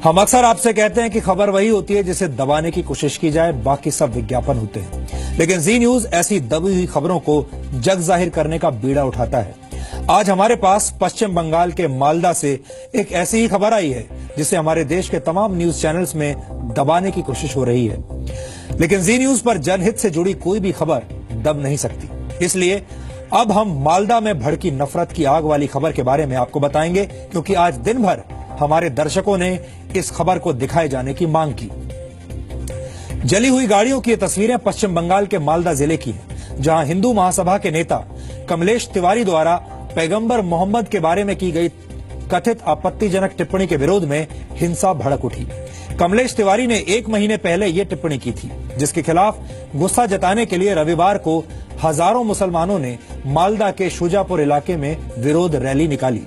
हम अक्सर आपसे कहते हैं कि खबर वही होती है जिसे दबाने की कोशिश की जाए, बाकी सब विज्ञापन होते हैं। लेकिन जी न्यूज ऐसी दबी हुई खबरों को जग जाहिर करने का बीड़ा उठाता है। आज हमारे पास पश्चिम बंगाल के मालदा से एक ऐसी ही खबर आई है जिसे हमारे देश के तमाम न्यूज चैनल्स में दबाने की कोशिश हो रही है, लेकिन जी न्यूज पर जनहित से जुड़ी कोई भी खबर दब नहीं सकती। इसलिए अब हम मालदा में भड़की नफरत की आग वाली खबर के बारे में आपको बताएंगे, क्योंकि आज दिन भर हमारे दर्शकों ने इस खबर को दिखाए जाने की मांग की। जली हुई गाड़ियों की ये तस्वीरें पश्चिम बंगाल के मालदा जिले की हैं, जहां हिंदू महासभा के नेता कमलेश तिवारी द्वारा पैगंबर मोहम्मद के बारे में की गई कथित आपत्तिजनक टिप्पणी के विरोध में हिंसा भड़क उठी। कमलेश तिवारी ने 1 महीने पहले ये टिप्पणी की थी, जिसके खिलाफ गुस्सा जताने के लिए रविवार को हजारों मुसलमानों ने मालदा के शुजापुर इलाके में विरोध रैली निकाली।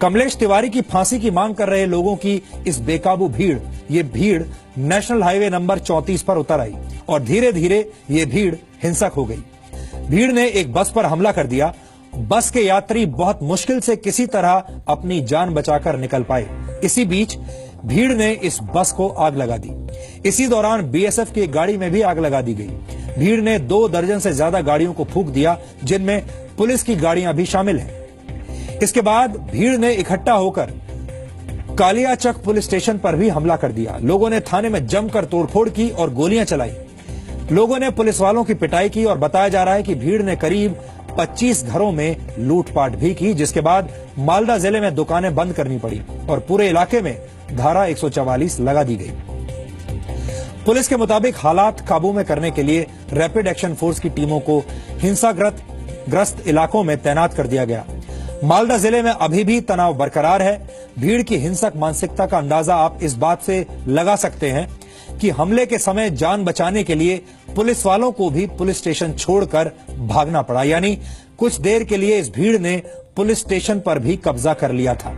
कमलेश तिवारी की फांसी की मांग कर रहे लोगों की इस बेकाबू भीड़ नेशनल हाईवे नंबर 34 पर उतर आई और धीरे धीरे ये भीड़ हिंसक हो गई। भीड़ ने एक बस पर हमला कर दिया। बस के यात्री बहुत मुश्किल से किसी तरह अपनी जान बचाकर निकल पाए। इसी बीच भीड़ ने इस बस को आग लगा दी। इसी दौरान बीएसएफ की एक गाड़ी में भी आग लगा दी गई। भीड़ ने 2 दर्जन से ज्यादा गाड़ियों को फूंक दिया, जिनमें पुलिस की गाड़ियां भी शामिल हैं। इसके बाद भीड़ ने इकट्ठा होकर कालियाचक पुलिस स्टेशन पर भी हमला कर दिया। लोगों ने थाने में जमकर तोड़फोड़ की और गोलियां चलाई। लोगों ने पुलिस वालों की पिटाई की और बताया जा रहा है कि भीड़ ने करीब 25 घरों में लूटपाट भी की, जिसके बाद मालदा जिले में दुकानें बंद करनी पड़ी और पूरे इलाके में धारा 144 लगा दी गई। पुलिस के मुताबिक हालात काबू में करने के लिए रैपिड एक्शन फोर्स की टीमों को हिंसाग्रस्त इलाकों में तैनात कर दिया गया। मालदा जिले में अभी भी तनाव बरकरार है। भीड़ की हिंसक मानसिकता का अंदाजा आप इस बात से लगा सकते हैं कि हमले के समय जान बचाने के लिए पुलिस वालों को भी पुलिस स्टेशन छोड़कर भागना पड़ा, यानी कुछ देर के लिए इस भीड़ ने पुलिस स्टेशन पर भी कब्जा कर लिया था।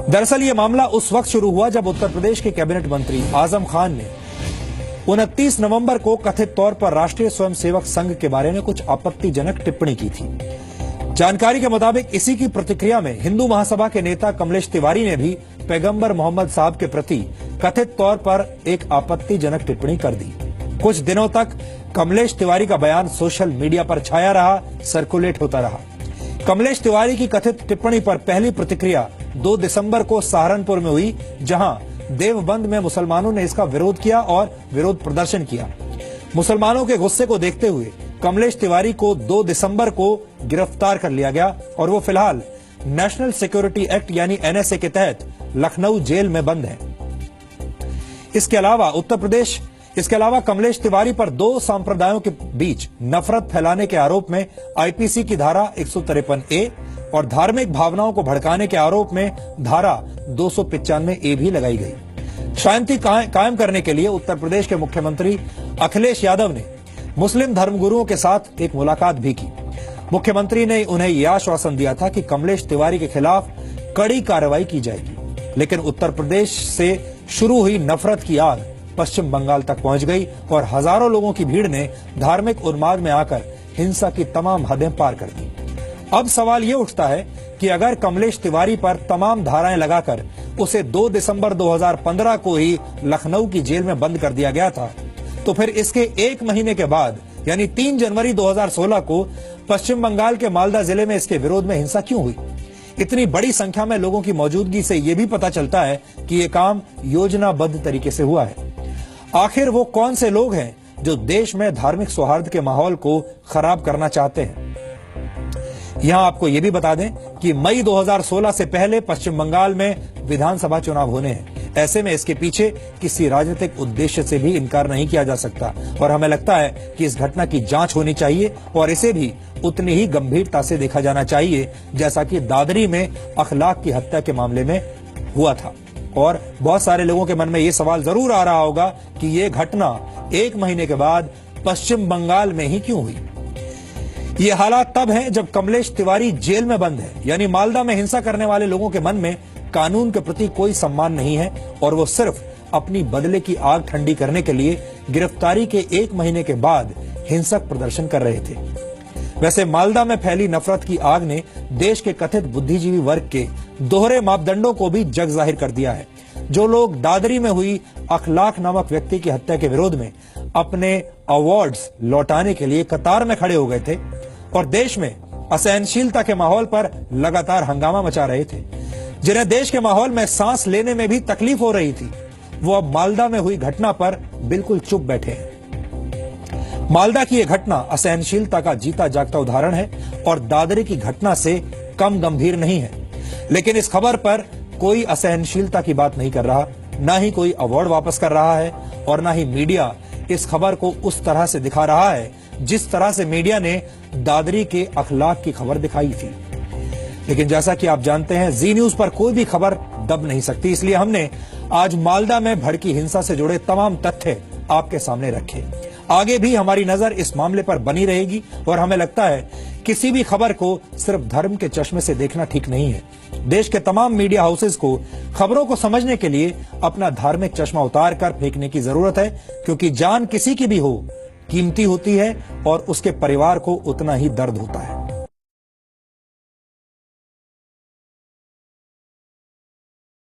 दरअसल ये मामला उस वक्त शुरू हुआ जब उत्तर प्रदेश के कैबिनेट मंत्री आजम खान ने 29 नवंबर को कथित तौर पर राष्ट्रीय स्वयंसेवक संघ के बारे में कुछ आपत्तिजनक टिप्पणी की थी। जानकारी के मुताबिक इसी की प्रतिक्रिया में हिंदू महासभा के नेता कमलेश तिवारी ने भी पैगंबर मोहम्मद साहब के प्रति कथित तौर पर एक आपत्तिजनक टिप्पणी कर दी। कुछ दिनों तक कमलेश तिवारी का बयान सोशल मीडिया पर छाया रहा, सर्कुलेट होता रहा। कमलेश तिवारी की कथित टिप्पणी पर पहली प्रतिक्रिया 2 दिसंबर को सहारनपुर में हुई, जहां देवबंद में मुसलमानों ने इसका विरोध किया और विरोध प्रदर्शन किया। मुसलमानों के गुस्से को देखते हुए कमलेश तिवारी को 2 दिसंबर को गिरफ्तार कर लिया गया और वो फिलहाल नेशनल सिक्योरिटी एक्ट यानी एनएसए के तहत लखनऊ जेल में बंद है। इसके अलावा कमलेश तिवारी पर 2 संप्रदायों के बीच नफरत फैलाने के आरोप में आईपीसी की धारा 153A और धार्मिक भावनाओं को भड़काने के आरोप में धारा 295A भी लगाई गई। शांति कायम करने के लिए उत्तर प्रदेश के मुख्यमंत्री अखिलेश यादव ने मुस्लिम धर्मगुरुओं के साथ एक मुलाकात भी की। मुख्यमंत्री ने उन्हें यह आश्वासन दिया था कि कमलेश तिवारी के खिलाफ कड़ी कार्रवाई की जाएगी, लेकिन उत्तर प्रदेश से शुरू हुई नफरत की आग पश्चिम बंगाल तक पहुंच गई और हजारों लोगों की भीड़ ने धार्मिक उन्माद में आकर हिंसा की तमाम हदें पार कर दी। अब सवाल ये उठता है कि अगर कमलेश तिवारी पर तमाम धाराएं लगाकर उसे 2 दिसंबर 2015 को ही लखनऊ की जेल में बंद कर दिया गया था, तो फिर इसके 1 महीने के बाद यानी 3 जनवरी 2016 को पश्चिम बंगाल के मालदा जिले में इसके विरोध में हिंसा क्यों हुई? इतनी बड़ी संख्या में लोगों की मौजूदगी से यह भी पता चलता है कि यह काम योजनाबद्ध तरीके से हुआ है। आखिर वो कौन से लोग हैं जो देश में धार्मिक सौहार्द के माहौल को खराब करना चाहते हैं? यहां आपको यह भी बता दें कि मई 2016 से पहले पश्चिम बंगाल में विधानसभा चुनाव होने हैं। ऐसे में इसके पीछे किसी राजनीतिक उद्देश्य से भी इनकार नहीं किया जा सकता और हमें लगता है कि इस घटना की जांच होनी चाहिए और इसे भी उतनी ही गंभीरता से देखा जाना चाहिए जैसा कि दादरी में अखलाक की हत्या के मामले में हुआ था। और बहुत सारे लोगों के मन में ये सवाल जरूर आ रहा होगा कि ये घटना 1 महीने के बाद पश्चिम बंगाल में ही क्यों हुई। ये हालात तब हैं जब कमलेश तिवारी जेल में बंद है, यानी मालदा में हिंसा करने वाले लोगों के मन में कानून के प्रति कोई सम्मान नहीं है और वो सिर्फ अपनी बदले की आग ठंडी करने के लिए गिरफ्तारी के 1 महीने के बाद हिंसक प्रदर्शन कर रहे थे। वैसे मालदा में फैली नफरत की आग ने देश के कथित बुद्धिजीवी वर्ग के दोहरे मापदंडों को भी जग जाहिर कर दिया है। जो लोग दादरी में हुई अखलाक नामक व्यक्ति की हत्या के विरोध में अपने अवार्ड्स लौटाने के लिए कतार में खड़े हो गए थे और देश में असहनशीलता के माहौल पर लगातार हंगामा मचा रहे थे, जिन्हें देश के माहौल में सांस लेने में भी तकलीफ हो रही थी, वो अब मालदा में हुई घटना पर बिल्कुल चुप बैठे हैं। मालदा की यह घटना असहनशीलता का जीता जागता उदाहरण है और दादरी की घटना से कम गंभीर नहीं है। लेकिन इस खबर पर कोई असहनशीलता की बात नहीं कर रहा, ना ही कोई अवार्ड वापस कर रहा है और ना ही मीडिया इस खबर को उस तरह से दिखा रहा है जिस तरह से मीडिया ने दादरी के अखलाक की खबर दिखाई थी। लेकिन जैसा कि आप जानते हैं, जी न्यूज पर कोई भी खबर दब नहीं सकती, इसलिए हमने आज मालदा में भड़की हिंसा से जुड़े तमाम तथ्य आपके सामने रखे। आगे भी हमारी नजर इस मामले पर बनी रहेगी और हमें लगता है किसी भी खबर को सिर्फ धर्म के चश्मे से देखना ठीक नहीं है। देश के तमाम मीडिया हाउसेस को खबरों को समझने के लिए अपना धार्मिक चश्मा उतार कर फेंकने की जरूरत है, क्योंकि जान किसी की भी हो कीमती होती है और उसके परिवार को उतना ही दर्द होता है।